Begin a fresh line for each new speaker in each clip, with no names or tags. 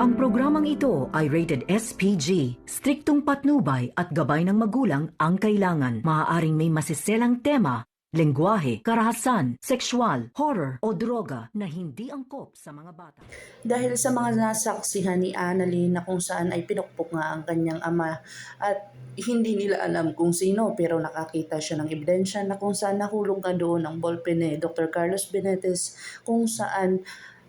Ang programang ito ay rated SPG. Striktong patnubay at gabay ng magulang ang kailangan. Maaaring may masiselang tema, lengguwahe, karahasan, sexual, horror o droga na hindi angkop sa mga bata.
Dahil sa mga nasaksihan ni Annalyn na kung saan ay pinukpok nga ang kanyang ama at hindi nila alam kung sino pero nakakita siya ng ebidensya na kung saan nahulog nga doon ang ballpen ni Dr. Carlos Benitez kung saan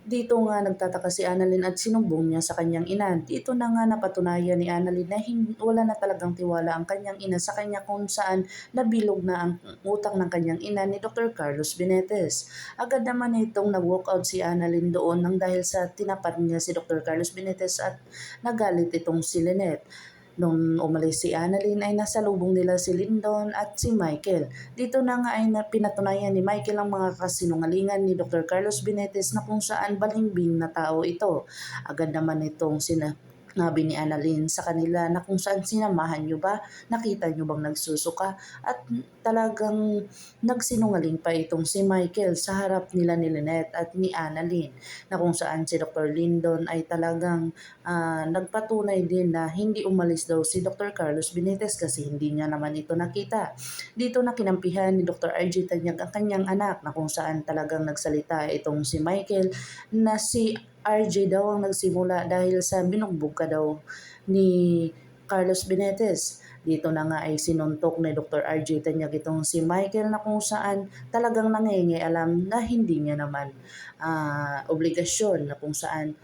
dito nga nagtataka si Annalyn at sinumbong niya sa kanyang ina. Dito na nga napatunayan ni Annalyn na wala na talagang tiwala ang kanyang ina sa kanya kung saan nabilog na ang utang ng kanyang ina ni Dr. Carlos Benitez. Agad naman itong nag-walkout si Annalyn doon nang dahil sa tinapat niya si Dr. Carlos Benitez at nagalit itong si Lynette. Nung umalis si Annalyn ay nasalubong nila si Lyndon at si Michael. Dito na nga ay pinatunayan ni Michael ang mga kasinungalingan ni Dr. Carlos Benitez na kung saan balimbing na tao ito. Agad naman itong sinabi ni Annalyn sa kanila na kung saan sinamahan nyo ba, nakita nyo bang nagsusuka, at talagang nagsinungaling pa itong si Michael sa harap nila ni Lynette at ni Annalyn na kung saan si Dr. Lyndon ay talagang nagpatunay din na hindi umalis daw si Dr. Carlos Benitez kasi hindi niya naman ito nakita. Dito na kinampihan ni Dr. RJ Tanyag ang kanyang anak na kung saan talagang nagsalita itong si Michael na si RJ daw ang nagsimula dahil sa binugbog ka daw ni Carlos Benitez. Dito na nga ay sinuntok ni Dr. RJ Tanyag itong si Michael na kung saan talagang nangingialam na hindi niya naman obligasyon, na kung saan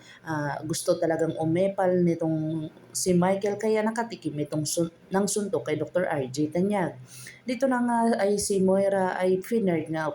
gusto talagang umepal nitong si Michael kaya nakatikim itong ng suntok kay Dr. RJ Tanyag. Dito na nga ay si Moira ay finerd nga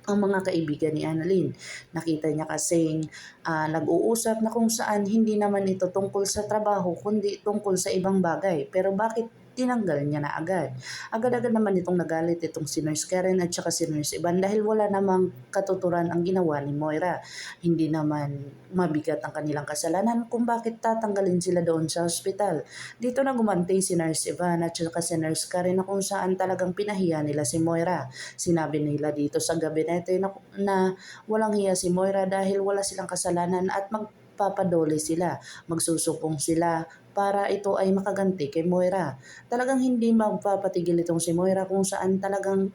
ang mga kaibigan ni Annalyn. Nakita niya kasing nag-uusap na kung saan hindi naman ito tungkol sa trabaho kundi tungkol sa ibang bagay. Pero bakit tinanggal niya na agad? Agad-agad naman itong nagalit itong si Nurse Karen at saka si Nurse Ivan dahil wala namang katuturan ang ginawa ni Moira. Hindi naman mabigat ang kanilang kasalanan kung bakit tatanggalin sila doon sa ospital. Dito na gumanti si Nurse Ivan at saka si Nurse Karen na kung saan talagang pinahiya nila si Moira. Sinabi nila dito sa gabinete na walang hiya si Moira dahil wala silang kasalanan at magpapadole sila, magsusupong sila para ito ay makaganti kay Moira. Talagang hindi magpapatigil itong si Moira kung saan talagang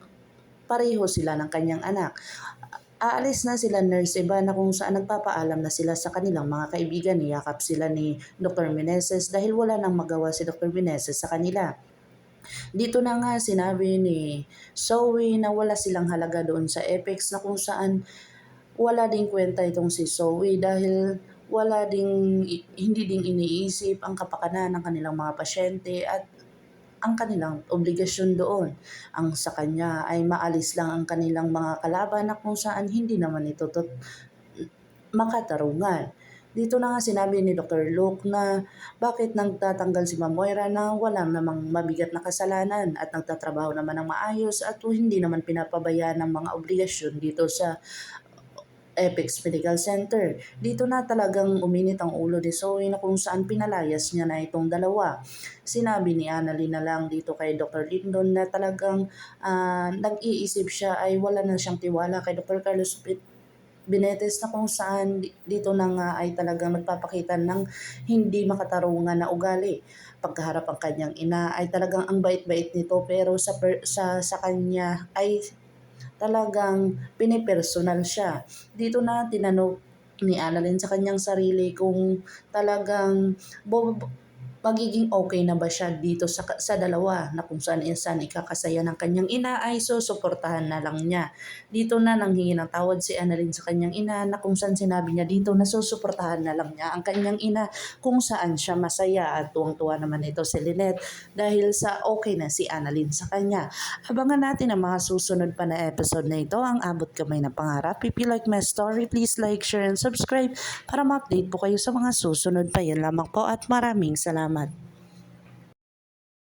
pareho sila ng kanyang anak. Aalis na sila Nurse Iba na kung saan nagpapaalam na sila sa kanilang mga kaibigan. Niyakap sila ni Dr. Meneses dahil wala nang magawa si Dr. Meneses sa kanila. Dito na nga sinabi ni Zoe na wala silang halaga doon sa Apex na kung saan wala ding kwenta itong si Zoe dahil hindi ding iniisip ang kapakanan ng kanilang mga pasyente at ang kanilang obligasyon doon. Ang sa kanya ay maalis lang ang kanilang mga kalaban na kung saan hindi naman ito makatarungan. Dito na nga sinabi ni Dr. Luke na bakit nagtatanggal si Ma'am Moira na walang namang mabigat na kasalanan at nagtatrabaho naman ng maayos at hindi naman pinapabayaan ng mga obligasyon dito sa Apex Medical Center. Dito na talagang uminit ang ulo ni Zoe na kung saan pinalayas niya na itong dalawa. Sinabi ni Annalyn na lang dito kay Dr. Lyndon na talagang nag-iisip siya ay wala na siyang tiwala kay Dr. Carlos Benitez na kung saan dito na nga ay talagang nagpapakita ng hindi makatarungan na ugali. Pagkaharap ang kanyang ina ay talagang ang bait-bait nito pero sa kanya ay talagang pinipersonal siya. Dito na tinanong ni Annalyn sa kanyang sarili kung talagang magiging okay na ba siya dito sa dalawa na kung saan ikakasaya ng kanyang ina ay susuportahan na lang niya. Dito na nanghingi ng tawad si Annalyn sa kanyang ina na kung saan sinabi niya dito na susuportahan na lang niya ang kanyang ina kung saan siya masaya at tuwang-tuwa naman ito si Lynette dahil sa okay na si Annalyn sa kanya. Abangan natin ang mga susunod pa na episode na ito, ang Abot Kamay na Pangarap. If you like my story, please like, share, and subscribe para ma-update po kayo sa mga susunod pa. Yan lamang po at maraming salamat.